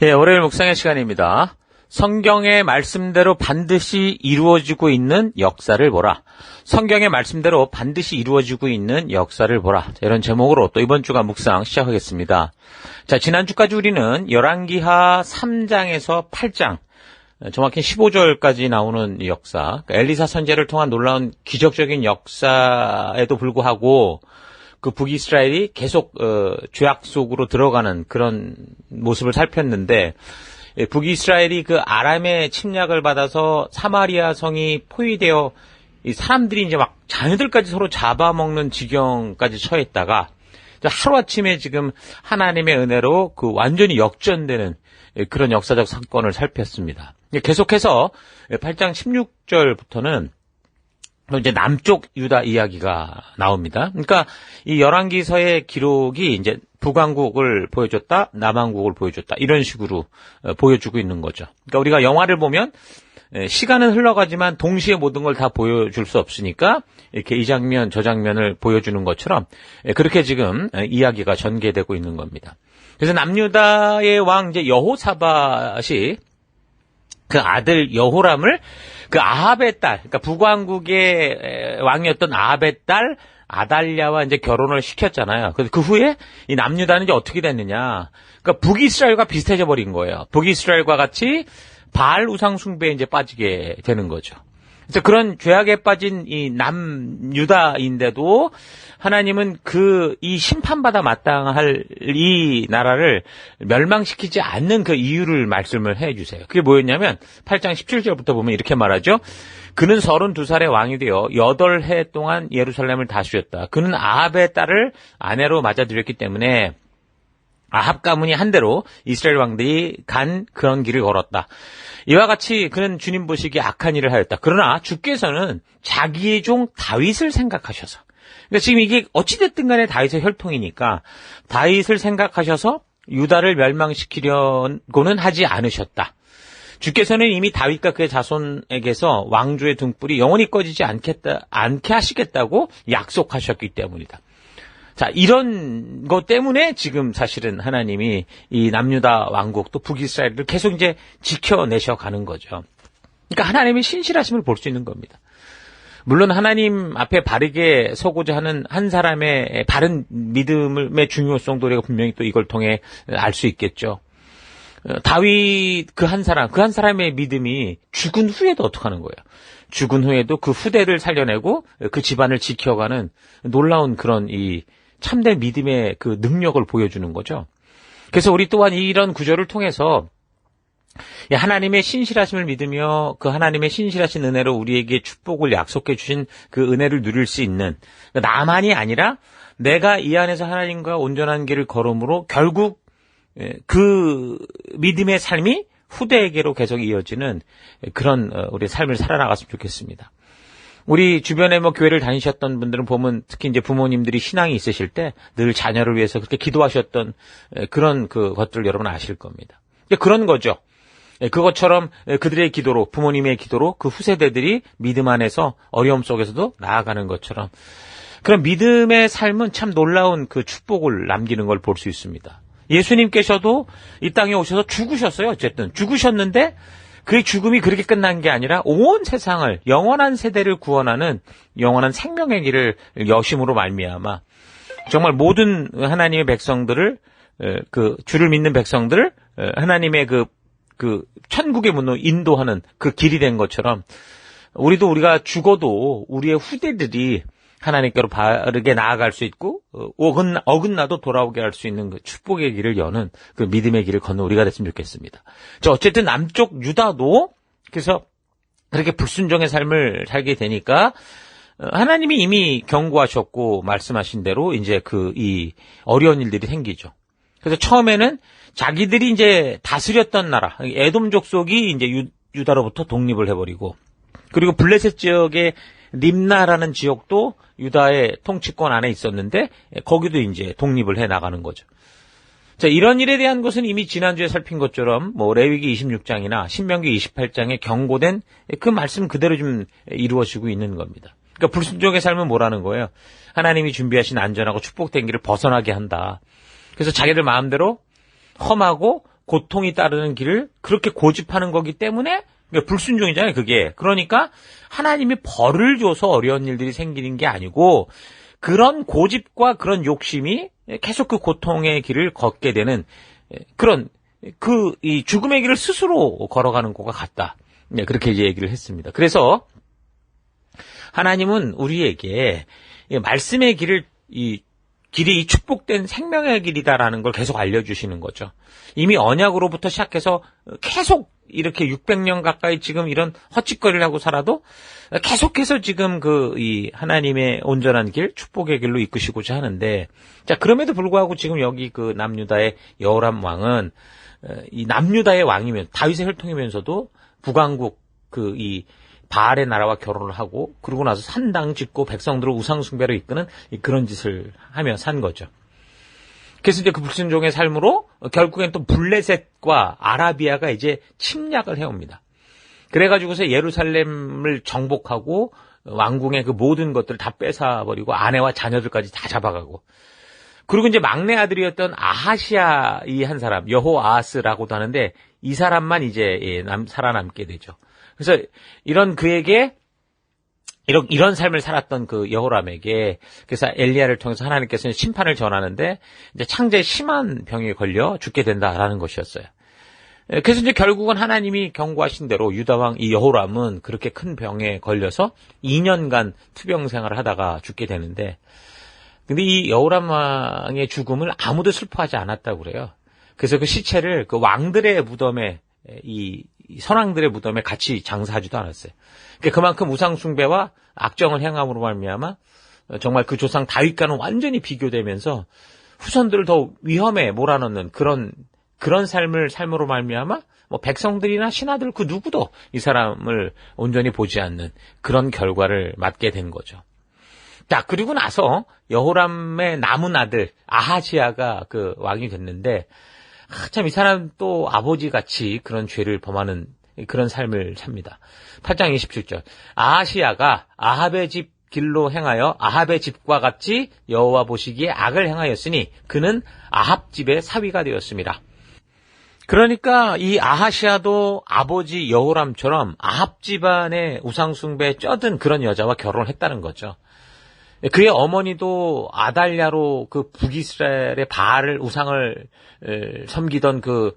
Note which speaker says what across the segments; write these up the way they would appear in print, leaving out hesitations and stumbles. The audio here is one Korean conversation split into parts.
Speaker 1: 예, 월요일 묵상의 시간입니다. 성경의 말씀대로 반드시 이루어지고 있는 역사를 보라. 성경의 말씀대로 반드시 이루어지고 있는 역사를 보라. 자, 이런 제목으로 또 이번 주가 묵상 시작하겠습니다. 자, 지난주까지 우리는 열왕기하 3장에서 8장, 정확히 15절까지 나오는 역사, 엘리사 선지자를 통한 놀라운 기적적인 역사에도 불구하고 그 북이스라엘이 계속 죄악 속으로 들어가는 그런 모습을 살폈는데, 북이스라엘이 그 아람의 침략을 받아서 사마리아 성이 포위되어 이 사람들이 이제 막 자녀들까지 서로 잡아먹는 지경까지 처했다가 하루아침에 지금 하나님의 은혜로 그 완전히 역전되는 그런 역사적 사건을 살폈습니다. 계속해서 8장 16절부터는 이제 남쪽 유다 이야기가 나옵니다. 그러니까 이 열왕기서의 기록이 이제 북왕국을 보여줬다, 남왕국을 보여줬다, 이런 식으로 보여주고 있는 거죠. 그러니까 우리가 영화를 보면 시간은 흘러가지만 동시에 모든 걸 다 보여줄 수 없으니까 이렇게 이 장면, 저 장면을 보여주는 것처럼 그렇게 지금 이야기가 전개되고 있는 겁니다. 그래서 남유다의 왕 이제 여호사밧이 그 아들 여호람을 그 아합의 딸, 그러니까 북왕국의 왕이었던 아합의 딸 아달랴와 이제 결혼을 시켰잖아요. 그래서 그 후에 이 남유다는 이제 어떻게 됐느냐? 그러니까 북이스라엘과 비슷해져 버린 거예요. 북이스라엘과 같이 바알 우상 숭배에 이제 빠지게 되는 거죠. 그래서 그런 죄악에 빠진 이 남유다인데도 하나님은 이 심판받아 마땅할 이 나라를 멸망시키지 않는 그 이유를 말씀을 해 주세요. 그게 뭐였냐면 8장 17절부터 보면 이렇게 말하죠. 그는 32살의 왕이 되어 8해 동안 예루살렘을 다스렸다. 그는 아합의 딸을 아내로 맞아들였기 때문에 아합 가문이 한 대로 이스라엘 왕들이 간 그런 길을 걸었다. 이와 같이 그는 주님 보시기에 악한 일을 하였다. 그러나 주께서는 자기의 종 다윗을 생각하셔서, 그러니까 지금 이게 어찌됐든 간에 다윗의 혈통이니까 다윗을 생각하셔서 유다를 멸망시키려고는 하지 않으셨다. 주께서는 이미 다윗과 그의 자손에게서 왕조의 등불이 영원히 꺼지지 않게 하시겠다고 약속하셨기 때문이다. 자, 이런 것 때문에 지금 사실은 하나님이 이 남유다 왕국도 북이스라엘을 계속 이제 지켜내셔 가는 거죠. 그러니까 하나님의 신실하심을 볼 수 있는 겁니다. 물론 하나님 앞에 바르게 서고자 하는 한 사람의 바른 믿음의 중요성도 우리가 분명히 또 이걸 통해 알 수 있겠죠. 다윗 그 한 사람의 믿음이 죽은 후에도 어떡하는 거예요? 죽은 후에도 그 후대를 살려내고 그 집안을 지켜가는 놀라운 그런 이 참된 믿음의 그 능력을 보여주는 거죠. 그래서 우리 또한 이런 구절을 통해서 하나님의 신실하심을 믿으며 그 하나님의 신실하신 은혜로 우리에게 축복을 약속해 주신 그 은혜를 누릴 수 있는, 나만이 아니라 내가 이 안에서 하나님과 온전한 길을 걸음으로 결국 그 믿음의 삶이 후대에게로 계속 이어지는 그런 우리의 삶을 살아나갔으면 좋겠습니다. 우리 주변에 교회를 다니셨던 분들은 보면 특히 이제 부모님들이 신앙이 있으실 때 늘 자녀를 위해서 그렇게 기도하셨던 그런 그 것들을 여러분 아실 겁니다. 그런 거죠. 그것처럼 그들의 기도로, 부모님의 기도로 그 후세대들이 믿음 안에서 어려움 속에서도 나아가는 것처럼 그런 믿음의 삶은 참 놀라운 그 축복을 남기는 걸 볼 수 있습니다. 예수님께서도 이 땅에 오셔서 죽으셨어요. 어쨌든 죽으셨는데 그의 죽음이 그렇게 끝난 게 아니라 온 세상을, 영원한 세대를 구원하는 영원한 생명의 길을 여심으로 말미암아 정말 모든 하나님의 백성들을, 그 주를 믿는 백성들을 하나님의 그 천국의 문으로 인도하는 그 길이 된 것처럼 우리가 죽어도 우리의 후대들이 하나님께로 바르게 나아갈 수 있고 어긋나도 돌아오게 할 수 있는 그 축복의 길을 여는 그 믿음의 길을 걷는 우리가 됐으면 좋겠습니다. 어쨌든 남쪽 유다도 그래서 그렇게 불순종의 삶을 살게 되니까 하나님이 이미 경고하셨고 말씀하신 대로 이제 이 어려운 일들이 생기죠. 그래서 처음에는 자기들이 이제 다스렸던 나라, 에돔 족속이 이제 유다로부터 독립을 해버리고, 그리고 블레셋 지역의 림나라는 지역도 유다의 통치권 안에 있었는데 거기도 이제 독립을 해 나가는 거죠. 자, 이런 일에 대한 것은 이미 지난주에 살핀 것처럼 레위기 26장이나 신명기 28장에 경고된 그 말씀 그대로 좀 이루어지고 있는 겁니다. 그러니까 불순종의 삶은 뭐라는 거예요? 하나님이 준비하신 안전하고 축복된 길을 벗어나게 한다. 그래서 자기들 마음대로 험하고 고통이 따르는 길을 그렇게 고집하는 거기 때문에 그러니까 불순종이잖아요, 그게. 그러니까 하나님이 벌을 줘서 어려운 일들이 생기는 게 아니고 그런 고집과 그런 욕심이 계속 그 고통의 길을 걷게 되는 그런 이 죽음의 길을 스스로 걸어가는 것과 같다. 그렇게 이제 얘기를 했습니다. 그래서 하나님은 우리에게 말씀의 길을 길이 축복된 생명의 길이다라는 걸 계속 알려주시는 거죠. 이미 언약으로부터 시작해서 계속 이렇게 600년 가까이 지금 이런 헛짓거리를 하고 살아도 계속해서 지금 이 하나님의 온전한 길, 축복의 길로 이끄시고자 하는데, 자, 그럼에도 불구하고 지금 여기 그 남유다의 여호람 왕은 이 남유다의 왕이면 다윗의 혈통이면서도 북왕국 이 바알의 나라와 결혼을 하고 그러고 나서 산당 짓고 백성들을 우상숭배로 이끄는 그런 짓을 하며 산 거죠. 그래서 이제 그 불순종의 삶으로 결국엔 또 블레셋과 아라비아가 이제 침략을 해옵니다. 그래가지고서 예루살렘을 정복하고 왕궁의 그 모든 것들을 다 뺏어버리고 아내와 자녀들까지 다 잡아가고, 그리고 이제 막내 아들이었던 아하시아 이 한 사람, 여호아하스라고도 하는데 이 사람만 이제 살아남게 되죠. 그래서 이런 그에게 이런 삶을 살았던 그 여호람에게 그래서 엘리야를 통해서 하나님께서는 심판을 전하는데 이제 창자에 심한 병에 걸려 죽게 된다라는 것이었어요. 그래서 이제 결국은 하나님이 경고하신 대로 유다 왕 이 여호람은 그렇게 큰 병에 걸려서 2년간 투병 생활을 하다가 죽게 되는데, 근데 이 여호람 왕의 죽음을 아무도 슬퍼하지 않았다고 그래요. 그래서 그 시체를 그 왕들의 무덤에 이 선왕들의 무덤에 같이 장사하지도 않았어요. 그만큼 우상숭배와 악정을 행함으로 말미암아 정말 그 조상 다윗과는 완전히 비교되면서 후손들을 더 위험에 몰아넣는 그런 삶으로 말미암아 뭐 백성들이나 신하들 그 누구도 이 사람을 온전히 보지 않는 그런 결과를 맞게 된 거죠. 자, 그리고 나서 여호람의 남은 아들 아하지야가 그 왕이 됐는데, 참 이 사람 또 아버지같이 그런 죄를 범하는 그런 삶을 삽니다. 8장 27절. 아하시야가 아합의 집 길로 행하여 아합의 집과 같이 여호와 보시기에 악을 행하였으니 그는 아합 집의 사위가 되었습니다. 그러니까 이 아하시야도 아버지 여호람처럼 아합 집안의 우상숭배에 쩌든 그런 여자와 결혼을 했다는 거죠. 그의 어머니도 아달랴로 그 북이스라엘의 바알을 우상을 섬기던 그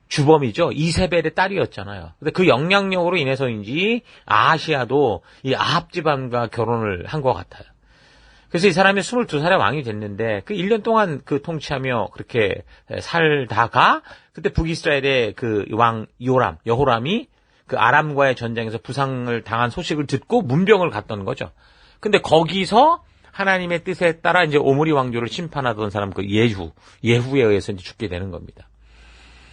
Speaker 1: 주범이죠. 이세벨의 딸이었잖아요. 근데 그 영향력으로 인해서인지 아하시야도 이 아합 집안과 결혼을 한 것 같아요. 그래서 이 사람이 22살에 왕이 됐는데 그 1년 동안 그 통치하며 그렇게 살다가 그때 북이스라엘의 그 왕 여호람이 그 아람과의 전쟁에서 부상을 당한 소식을 듣고 문병을 갔던 거죠. 근데 거기서 하나님의 뜻에 따라 이제 오므리 왕조를 심판하던 사람 그 예후에 의해서 이제 죽게 되는 겁니다.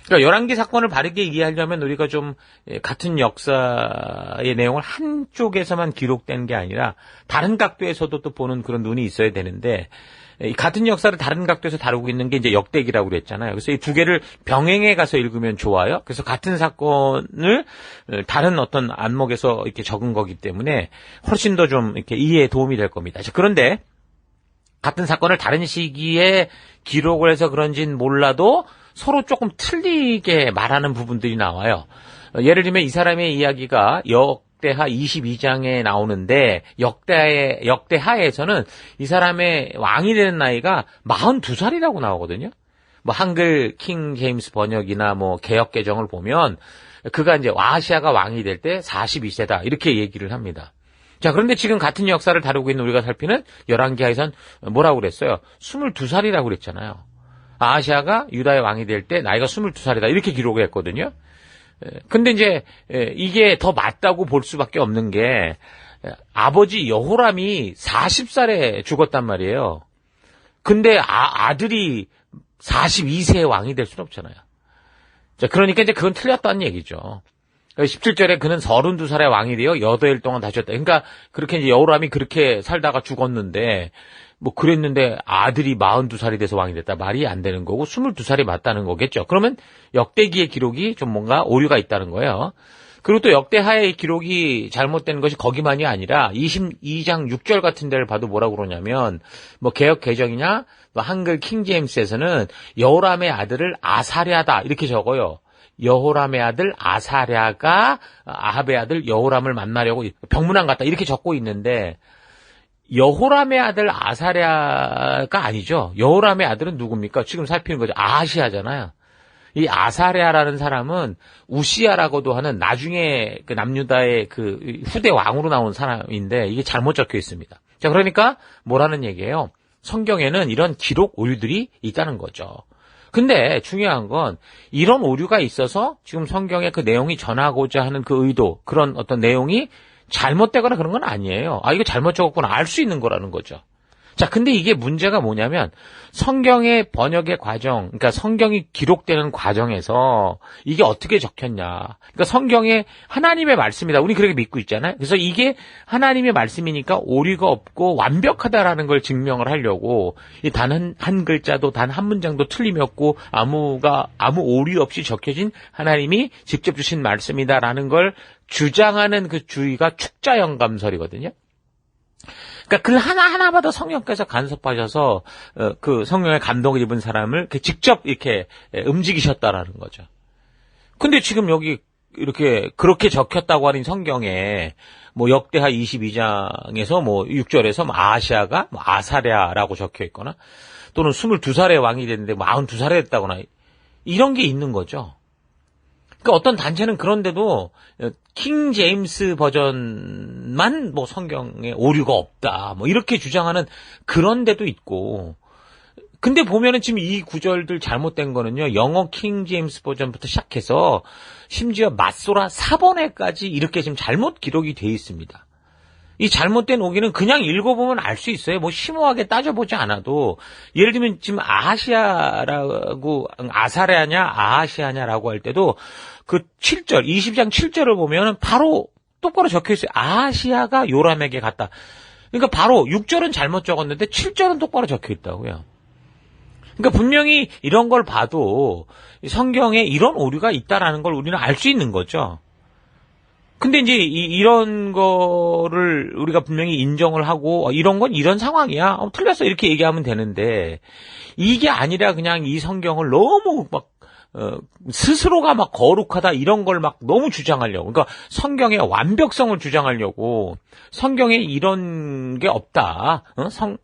Speaker 1: 그러니까 열왕기 사건을 바르게 이해하려면 우리가 좀 같은 역사의 내용을 한쪽에서만 기록된 게 아니라 다른 각도에서도 또 보는 그런 눈이 있어야 되는데, 같은 역사를 다른 각도에서 다루고 있는 게 이제 역대기라고 그랬잖아요. 그래서 이 두 개를 병행해 가서 읽으면 좋아요. 그래서 같은 사건을 다른 어떤 안목에서 이렇게 적은 거기 때문에 훨씬 더 좀 이렇게 이해에 도움이 될 겁니다. 그런데 같은 사건을 다른 시기에 기록을 해서 그런지는 몰라도 서로 조금 틀리게 말하는 부분들이 나와요. 예를 들면 이 사람의 이야기가 역대하 22장에 나오는데 역대하에서는 이 사람의 왕이 되는 나이가 42살이라고 나오거든요. 뭐 한글 킹 제임스 번역이나 뭐 개역 개정을 보면 그가 이제 아하시야가 왕이 될 때 42세다 이렇게 얘기를 합니다. 자, 그런데 지금 같은 역사를 다루고 있는 우리가 살피는 열왕기하에선 뭐라고 그랬어요? 22살이라고 그랬잖아요. 아하시야가 유다의 왕이 될 때 나이가 22살이다 이렇게 기록을 했거든요. 근데 이제 이게 더 맞다고 볼 수밖에 없는 게 아버지 여호람이 40살에 죽었단 말이에요. 근데 아들이 42세의 왕이 될 수는 없잖아요. 자, 그러니까 이제 그건 틀렸다는 얘기죠. 17절에 그는 32살의 왕이 되어 8일 동안 다셨다. 그러니까 그렇게 이제 여호람이 그렇게 살다가 죽었는데 뭐 그랬는데 아들이 42살이 돼서 왕이 됐다. 말이 안 되는 거고 22살이 맞다는 거겠죠. 그러면 역대기의 기록이 좀 뭔가 오류가 있다는 거예요. 그리고 또 역대하의 기록이 잘못된 것이 거기만이 아니라 22장 6절 같은 데를 봐도 뭐라고 그러냐면 뭐 개역 개정이냐 뭐 한글 킹제임스에서는 여호람의 아들을 아사랴다 이렇게 적어요. 여호람의 아들 아사랴가 아합의 아들 여호람을 만나려고 병문안 갔다 이렇게 적고 있는데 여호람의 아들 아사랴가 아니죠. 여호람의 아들은 누굽니까? 지금 살피는 거죠. 아하시아잖아요. 이 아사랴라는 사람은 우시야라고도 하는 나중에 그 남유다의 그 후대 왕으로 나온 사람인데 이게 잘못 적혀 있습니다. 자, 그러니까 뭐라는 얘기예요? 성경에는 이런 기록 오류들이 있다는 거죠. 근데 중요한 건 이런 오류가 있어서 지금 성경의 그 내용이 전하고자 하는 그 의도, 그런 어떤 내용이 잘못되거나 그런 건 아니에요. 아, 이거 잘못 적었구나 알 수 있는 거라는 거죠. 자, 근데 이게 문제가 뭐냐면 성경의 번역의 과정, 그러니까 성경이 기록되는 과정에서 이게 어떻게 적혔냐. 그러니까 성경에 하나님의 말씀이다. 우리 그렇게 믿고 있잖아요. 그래서 이게 하나님의 말씀이니까 오류가 없고 완벽하다라는 걸 증명을 하려고 이 단 한 글자도 단 한 문장도 틀림이 없고 아무 오류 없이 적혀진 하나님이 직접 주신 말씀이다라는 걸 주장하는 그 주의가 축자영감설이거든요. 그러니까 글 하나마다 성령께서 간섭하셔서 그 성령의 감동을 입은 사람을 직접 이렇게 움직이셨다라는 거죠. 근데 지금 여기 이렇게 그렇게 적혔다고 하는 성경에 뭐 역대하 22장에서 뭐 6절에서 뭐 아하시아가 뭐 아사랴라고 적혀 있거나 또는 22살의 왕이 됐는데 42살에 됐다거나 이런 게 있는 거죠. 그러니까 어떤 단체는 그런데도 킹 제임스 버전만 뭐 성경에 오류가 없다 뭐 이렇게 주장하는 그런 데도 있고, 근데 보면은 지금 이 구절들 잘못된 거는요 영어 킹 제임스 버전부터 시작해서 심지어 맞소라 4번에까지 이렇게 지금 잘못 기록이 돼 있습니다. 이 잘못된 오기는 그냥 읽어보면 알 수 있어요. 뭐 심오하게 따져보지 않아도. 예를 들면 지금 아하시아라고 아사랴냐 아하시아냐라고 할 때도 그 7절 20장 7절을 보면 바로 똑바로 적혀있어요. 아하시아가 요람에게 갔다. 그러니까 바로 6절은 잘못 적었는데 7절은 똑바로 적혀있다고요. 그러니까 분명히 이런 걸 봐도 성경에 이런 오류가 있다라는 걸 우리는 알 수 있는 거죠. 근데 이제 이런 거를 우리가 분명히 인정을 하고 이런 건 이런 상황이야. 틀렸어 이렇게 얘기하면 되는데 이게 아니라 그냥 이 성경을 너무 막 스스로가 막 거룩하다 이런 걸 막 너무 주장하려고, 그러니까 성경의 완벽성을 주장하려고 성경에 이런 게 없다.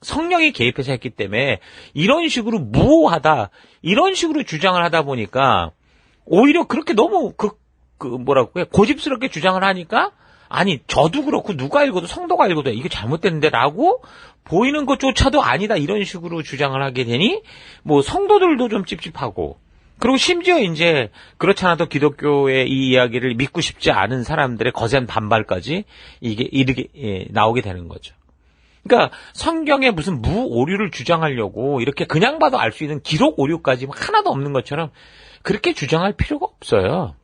Speaker 1: 성령이 개입해서 했기 때문에 이런 식으로 무오하다 이런 식으로 주장을 하다 보니까 오히려 그렇게 너무 뭐라고 해 고집스럽게 주장을 하니까 아니 저도 그렇고 누가 읽어도 성도가 읽어도 이게 잘못됐는데 라고 보이는 것조차도 아니다 이런 식으로 주장을 하게 되니 뭐 성도들도 좀 찝찝하고, 그리고 심지어 이제 그렇지 않아도 기독교의 이 이야기를 믿고 싶지 않은 사람들의 거센 반발까지 이게 나오게 되는 거죠. 그러니까 성경에 무슨 무오류를 주장하려고 이렇게 그냥 봐도 알 수 있는 기록 오류까지 하나도 없는 것처럼 그렇게 주장할 필요가 없어요.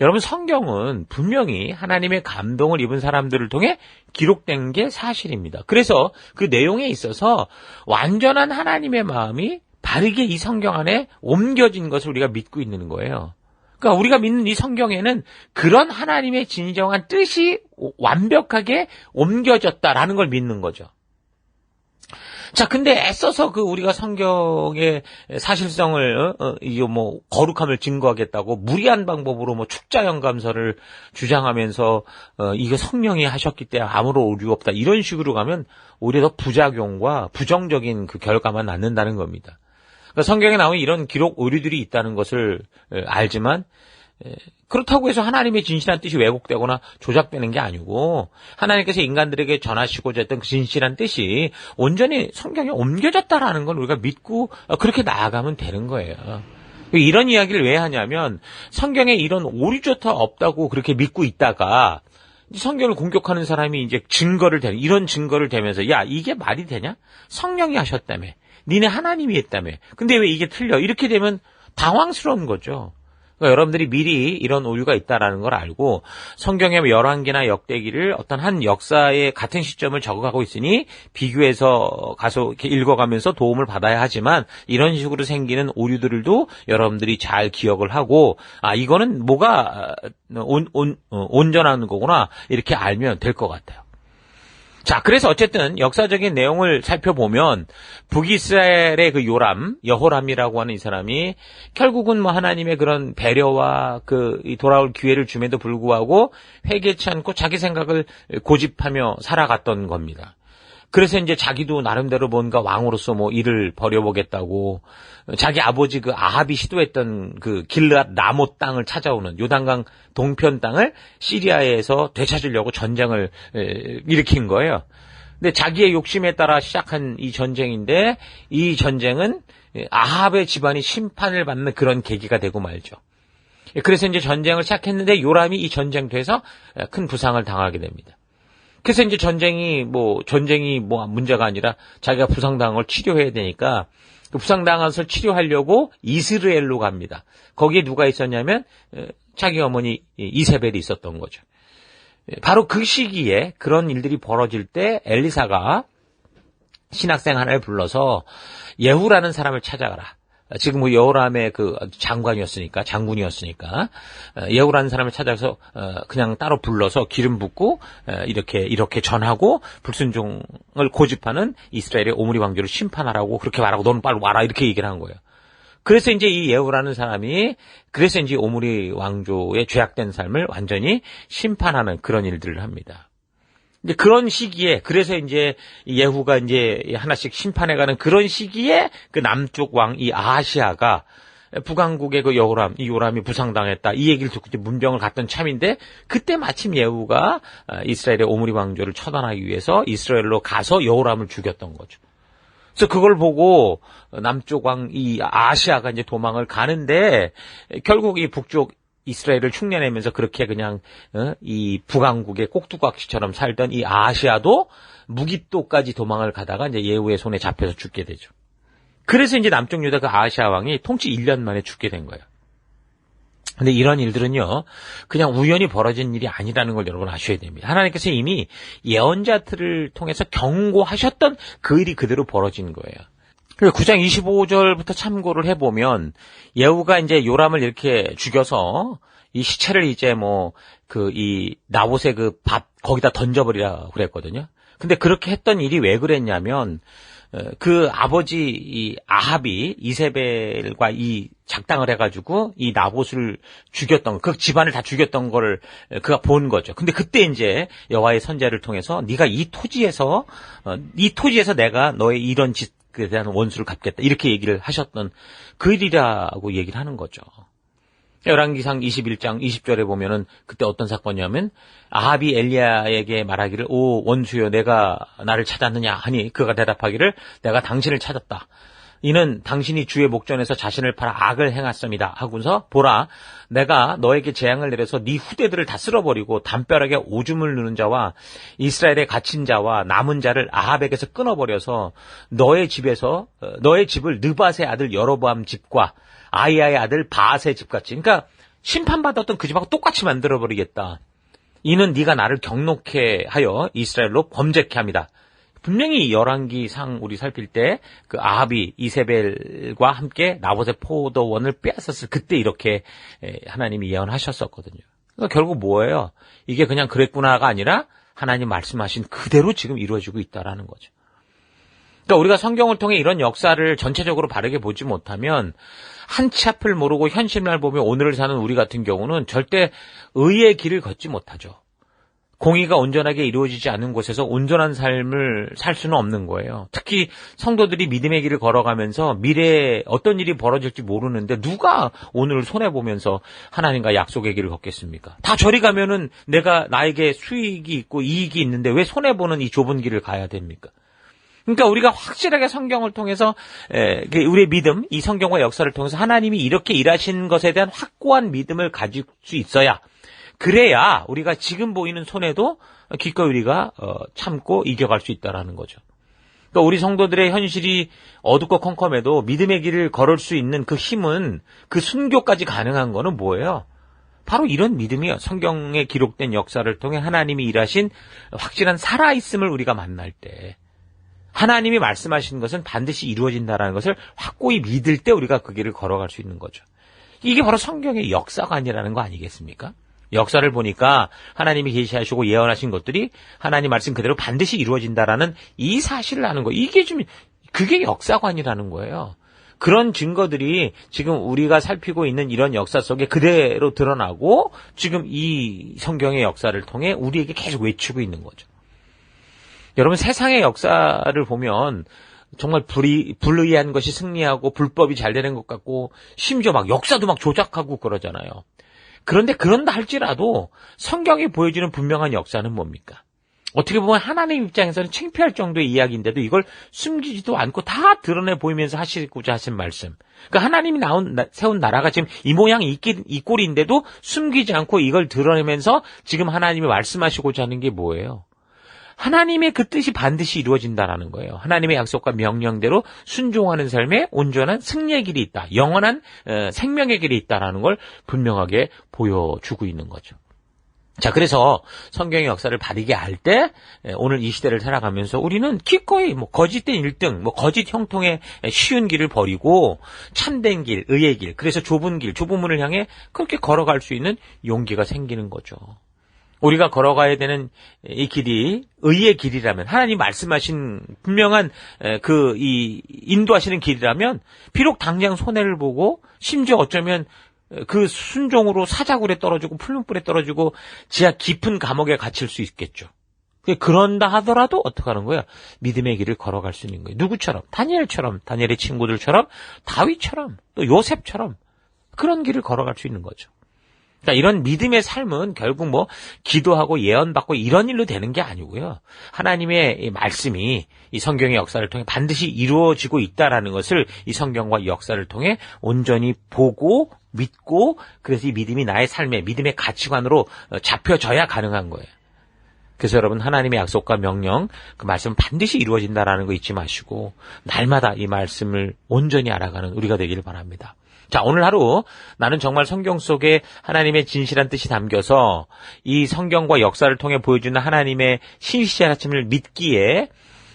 Speaker 1: 여러분 성경은 분명히 하나님의 감동을 입은 사람들을 통해 기록된 게 사실입니다. 그래서 그 내용에 있어서 완전한 하나님의 마음이 바르게 이 성경 안에 옮겨진 것을 우리가 믿고 있는 거예요. 그러니까 우리가 믿는 이 성경에는 그런 하나님의 진정한 뜻이 완벽하게 옮겨졌다라는 걸 믿는 거죠. 자, 근데 애써서 우리가 성경의 사실성을, 뭐, 거룩함을 증거하겠다고 무리한 방법으로 뭐 축자영감설을 주장하면서, 이거 성령이 하셨기 때문에 아무런 오류 없다. 이런 식으로 가면 오히려 더 부작용과 부정적인 그 결과만 낳는다는 겁니다. 그러니까 성경에 나오는 이런 기록 오류들이 있다는 것을 알지만, 그렇다고 해서 하나님의 진실한 뜻이 왜곡되거나 조작되는 게 아니고 하나님께서 인간들에게 전하시고자 했던 그 진실한 뜻이 온전히 성경에 옮겨졌다라는 걸 우리가 믿고 그렇게 나아가면 되는 거예요. 이런 이야기를 왜 하냐면 성경에 이런 오류조차 없다고 그렇게 믿고 있다가 성경을 공격하는 사람이 이제 이런 증거를 대면서 야 이게 말이 되냐? 성령이 하셨다며. 니네 하나님이 했다며. 근데 왜 이게 틀려? 이렇게 되면 당황스러운 거죠. 그러니까 여러분들이 미리 이런 오류가 있다라는 걸 알고 성경의 열왕기나 역대기를 어떤 한 역사의 같은 시점을 적어가고 있으니 비교해서 가서 이렇게 읽어가면서 도움을 받아야 하지만 이런 식으로 생기는 오류들도 여러분들이 잘 기억을 하고 이거는 뭐가 온전한 거구나 이렇게 알면 될 것 같아요. 자, 그래서 어쨌든 역사적인 내용을 살펴보면 북이스라엘의 그 요람, 여호람이라고 하는 이 사람이 결국은 뭐 하나님의 그런 배려와 이 돌아올 기회를 줌에도 불구하고 회개치 않고 자기 생각을 고집하며 살아갔던 겁니다. 그래서 이제 자기도 나름대로 뭔가 왕으로서 뭐 일을 벌여보겠다고 자기 아버지 그 아합이 시도했던 그 길르앗 라못 땅을 찾아오는 요단강 동편 땅을 시리아에서 되찾으려고 전쟁을 일으킨 거예요. 근데 자기의 욕심에 따라 시작한 이 전쟁인데 이 전쟁은 아합의 집안이 심판을 받는 그런 계기가 되고 말죠. 그래서 이제 전쟁을 시작했는데 요람이 이 전쟁터에서 큰 부상을 당하게 됩니다. 그래서 이제 전쟁이 문제가 아니라 자기가 부상당한 걸 치료해야 되니까 그 부상당한 것을 치료하려고 이스라엘로 갑니다. 거기에 누가 있었냐면 자기 어머니 이세벨이 있었던 거죠. 바로 그 시기에 그런 일들이 벌어질 때 엘리사가 신학생 하나를 불러서 예후라는 사람을 찾아가라. 지금 뭐 여호람의 그 장군이었으니까 예후라는 사람을 찾아서 그냥 따로 불러서 기름 붓고 이렇게 전하고 불순종을 고집하는 이스라엘의 오므리 왕조를 심판하라고 그렇게 말하고 너는 빨리 와라 이렇게 얘기를 한 거예요. 그래서 이제 이 예후라는 사람이 그래서 이제 오므리 왕조의 죄악된 삶을 완전히 심판하는 그런 일들을 합니다. 이제 그런 시기에 그래서 이제 예후가 이제 하나씩 심판해가는 그런 시기에 그 남쪽 왕 이 아하시아가 북왕국의 그 요람이 부상당했다 이 얘기를 듣고 이제 문병을 갔던 참인데 그때 마침 예후가 이스라엘의 오므리 왕조를 처단하기 위해서 이스라엘로 가서 여호람을 죽였던 거죠. 그래서 그걸 보고 남쪽 왕 이 아하시아가 이제 도망을 가는데 결국 이 북쪽 이스라엘을 흉내내면서 그렇게 그냥 이 북왕국의 꼭두각시처럼 살던 이 아하시아도 무기또까지 도망을 가다가 이제 예후의 손에 잡혀서 죽게 되죠. 그래서 이제 남쪽 유다 그 아하시아 왕이 통치 1년 만에 죽게 된 거예요. 근데 이런 일들은요, 그냥 우연히 벌어진 일이 아니라는 걸 여러분 아셔야 됩니다. 하나님께서 이미 예언자들을 통해서 경고하셨던 그 일이 그대로 벌어진 거예요. 9장 25절부터 참고를 해보면 예후가 이제 요람을 이렇게 죽여서 이 시체를 이제 이 나봇의 그 밭 거기다 던져버리라 그랬거든요. 근데 그렇게 했던 일이 왜 그랬냐면 그 아버지 이 아합이 이세벨과 이 작당을 해가지고 이 나봇을 죽였던 그 집안을 다 죽였던 거를 그가 본 거죠. 근데 그때 이제 여호와의 선지자를 통해서 네가 이 토지에서 내가 너의 이런 짓에 대한 원수를 갚겠다 이렇게 얘기를 하셨던 그 일이라고 얘기를 하는 거죠. 열왕기상 21장 20절에 보면은 그때 어떤 사건이냐면 아합이 엘리야에게 말하기를 오 원수여 내가 나를 찾았느냐 하니 그가 대답하기를 내가 당신을 찾았다. 이는 당신이 주의 목전에서 자신을 팔아 악을 행했습니다 하고서 보라 내가 너에게 재앙을 내려서 네 후대들을 다 쓸어버리고 담벼락에 오줌을 누는 자와 이스라엘의 갇힌 자와 남은 자를 아합에게서 끊어버려서 너의 집을 느밧의 아들 여로보암 집과 아이야의 아들 바앗의 집같이 그러니까 심판받았던 그 집하고 똑같이 만들어버리겠다. 이는 네가 나를 경록해 하여 이스라엘로 범죄케 합니다. 분명히 열왕기상 우리 살필 때 그 아합이 이세벨과 함께 나봇의 포도원을 빼앗았을 그때 이렇게 하나님이 예언하셨었거든요. 그러니까 결국 뭐예요? 이게 그냥 그랬구나가 아니라 하나님 말씀하신 그대로 지금 이루어지고 있다라는 거죠. 그러니까 우리가 성경을 통해 이런 역사를 전체적으로 바르게 보지 못하면 한 치 앞을 모르고 현실만 보며 오늘을 사는 우리 같은 경우는 절대 의의 길을 걷지 못하죠. 공의가 온전하게 이루어지지 않은 곳에서 온전한 삶을 살 수는 없는 거예요. 특히 성도들이 믿음의 길을 걸어가면서 미래에 어떤 일이 벌어질지 모르는데 누가 오늘을 손해보면서 하나님과 약속의 길을 걷겠습니까? 다 저리 가면은 나에게 수익이 있고 이익이 있는데 왜 손해보는 이 좁은 길을 가야 됩니까? 그러니까 우리가 확실하게 성경을 통해서 우리의 믿음, 이 성경과 역사를 통해서 하나님이 이렇게 일하신 것에 대한 확고한 믿음을 가질 수 있어야 그래야 우리가 지금 보이는 손해도 기꺼이 우리가 참고 이겨갈 수 있다라는 거죠. 그러니까 우리 성도들의 현실이 어둡고 컴컴해도 믿음의 길을 걸을 수 있는 그 힘은, 그 순교까지 가능한 거는 뭐예요? 바로 이런 믿음이요. 성경에 기록된 역사를 통해 하나님이 일하신 확실한 살아있음을 우리가 만날 때, 하나님이 말씀하신 것은 반드시 이루어진다는 것을 확고히 믿을 때 우리가 그 길을 걸어갈 수 있는 거죠. 이게 바로 성경의 역사관이라는 거 아니겠습니까? 역사를 보니까 하나님이 계시하시고 예언하신 것들이 하나님 말씀 그대로 반드시 이루어진다라는 이 사실을 아는 거. 그게 역사관이라는 거예요. 그런 증거들이 지금 우리가 살피고 있는 이런 역사 속에 그대로 드러나고 지금 이 성경의 역사를 통해 우리에게 계속 외치고 있는 거죠. 여러분, 세상의 역사를 보면 정말 불의한 것이 승리하고 불법이 잘 되는 것 같고 심지어 막 역사도 막 조작하고 그러잖아요. 그런데 그런다 할지라도 성경이 보여주는 분명한 역사는 뭡니까? 어떻게 보면 하나님 입장에서는 창피할 정도의 이야기인데도 이걸 숨기지도 않고 다 드러내 보이면서 하시고자 하신 말씀. 그러니까 하나님이 세운 나라가 지금 이 모양 이 꼴인데도 숨기지 않고 이걸 드러내면서 지금 하나님이 말씀하시고자 하는 게 뭐예요? 하나님의 그 뜻이 반드시 이루어진다라는 거예요. 하나님의 약속과 명령대로 순종하는 삶에 온전한 승리의 길이 있다. 영원한 생명의 길이 있다라는 걸 분명하게 보여주고 있는 거죠. 자, 그래서 성경의 역사를 바르게 알 때 오늘 이 시대를 살아가면서 우리는 기꺼이 거짓된 1등, 거짓 형통의 쉬운 길을 버리고 참된 길, 의의 길, 그래서 좁은 문을 향해 그렇게 걸어갈 수 있는 용기가 생기는 거죠. 우리가 걸어가야 되는 이 길이 의의 길이라면, 하나님 말씀하신 분명한 인도하시는 길이라면 비록 당장 손해를 보고 심지어 어쩌면 그 순종으로 사자굴에 떨어지고 풀문불에 떨어지고 지하 깊은 감옥에 갇힐 수 있겠죠. 그런다 하더라도 어떻게 하는 거야? 믿음의 길을 걸어갈 수 있는 거예요. 누구처럼? 다니엘처럼, 다니엘의 친구들처럼, 다윗처럼, 또 요셉처럼 그런 길을 걸어갈 수 있는 거죠. 그러니까 이런 믿음의 삶은 결국 기도하고 예언받고 이런 일로 되는 게 아니고요. 하나님의 이 말씀이 이 성경의 역사를 통해 반드시 이루어지고 있다라는 것을 이 성경과 역사를 통해 온전히 보고 믿고, 그래서 이 믿음이 나의 삶의 믿음의 가치관으로 잡혀져야 가능한 거예요. 그래서 여러분, 하나님의 약속과 명령, 그 말씀은 반드시 이루어진다라는 거 잊지 마시고 날마다 이 말씀을 온전히 알아가는 우리가 되기를 바랍니다. 자, 오늘 하루 나는 정말 성경 속에 하나님의 진실한 뜻이 담겨서 이 성경과 역사를 통해 보여주는 하나님의 신실하심을 믿기에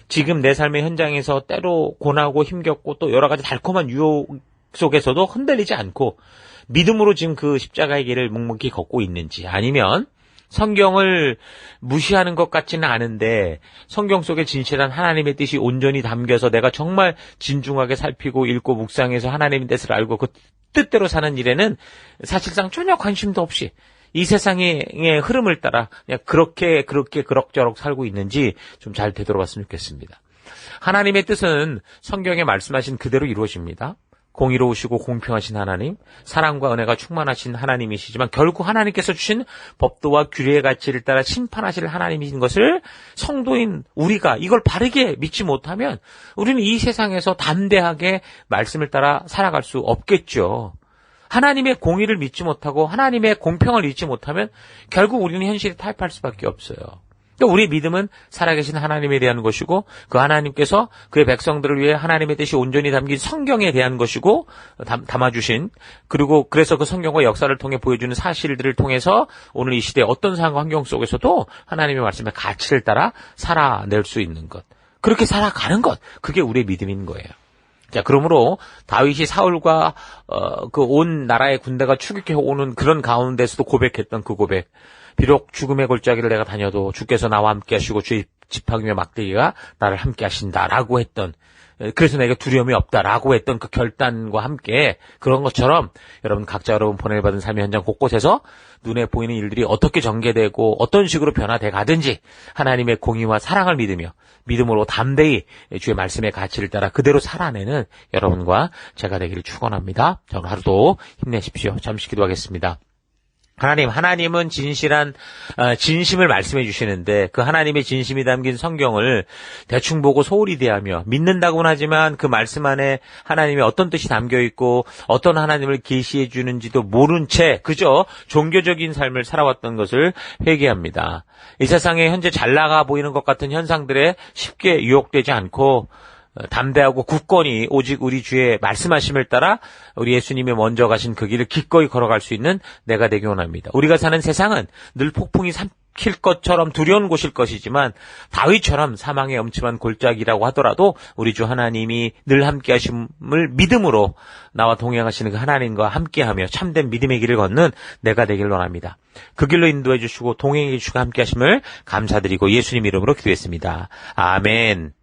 Speaker 1: 지금 내 삶의 현장에서 때로 고나고 힘겹고 또 여러 가지 달콤한 유혹 속에서도 흔들리지 않고 믿음으로 지금 그 십자가의 길을 묵묵히 걷고 있는지, 아니면 성경을 무시하는 것 같지는 않은데 성경 속에 진실한 하나님의 뜻이 온전히 담겨서 내가 정말 진중하게 살피고 읽고 묵상해서 하나님의 뜻을 알고 그 뜻대로 사는 일에는 사실상 전혀 관심도 없이 이 세상의 흐름을 따라 그냥 그렇게 그럭저럭 살고 있는지 좀 잘 되돌아봤으면 좋겠습니다. 하나님의 뜻은 성경에 말씀하신 그대로 이루어집니다. 공의로우시고 공평하신 하나님, 사랑과 은혜가 충만하신 하나님이시지만 결국 하나님께서 주신 법도와 규례의 가치를 따라 심판하실 하나님이신 것을 성도인 우리가 이걸 바르게 믿지 못하면 우리는 이 세상에서 담대하게 말씀을 따라 살아갈 수 없겠죠. 하나님의 공의를 믿지 못하고 하나님의 공평을 믿지 못하면 결국 우리는 현실에 타협할 수밖에 없어요. 우리의 믿음은 살아계신 하나님에 대한 것이고, 그 하나님께서 그의 백성들을 위해 하나님의 뜻이 온전히 담긴 성경에 대한 것이고, 담아주신, 그래서 그 성경과 역사를 통해 보여주는 사실들을 통해서 오늘 이 시대 어떤 상황 환경 속에서도 하나님의 말씀의 가치를 따라 살아낼 수 있는 것, 그렇게 살아가는 것, 그게 우리의 믿음인 거예요. 자, 그러므로 다윗이 사울과 그 온 나라의 군대가 추격해 오는 그런 가운데서도 고백했던 그 고백, 비록 죽음의 골짜기를 내가 다녀도 주께서 나와 함께 하시고 주의 지팡이와 막대기가 나를 함께 하신다라고 했던, 그래서 내가 두려움이 없다라고 했던 그 결단과 함께 그런 것처럼 여러분 각자 보내받은 삶의 현장 곳곳에서 눈에 보이는 일들이 어떻게 전개되고 어떤 식으로 변화돼 가든지 하나님의 공의와 사랑을 믿음으로 담대히 주의 말씀의 가치를 따라 그대로 살아내는 여러분과 제가 되기를 축원합니다. 자, 오늘 하루도 힘내십시오. 잠시 기도하겠습니다. 하나님은 진심을 말씀해 주시는데 그 하나님의 진심이 담긴 성경을 대충 보고 소홀히 대하며 믿는다고는 하지만 그 말씀 안에 하나님의 어떤 뜻이 담겨 있고 어떤 하나님을 계시해 주는지도 모른 채 그저 종교적인 삶을 살아왔던 것을 회개합니다. 이 세상에 현재 잘 나가 보이는 것 같은 현상들에 쉽게 유혹되지 않고 담대하고 굳건히 오직 우리 주의 말씀하심을 따라 우리 예수님이 먼저 가신 그 길을 기꺼이 걸어갈 수 있는 내가 되기 원합니다. 우리가 사는 세상은 늘 폭풍이 삼킬 것처럼 두려운 곳일 것이지만 다윗처럼 사망의 엄침한 골짜기라고 하더라도 우리 주 하나님이 늘 함께 하심을 믿음으로 나와 동행하시는 그 하나님과 함께하며 참된 믿음의 길을 걷는 내가 되길 원합니다. 그 길로 인도해 주시고 동행해 주시고 함께 하심을 감사드리고 예수님 이름으로 기도했습니다. 아멘.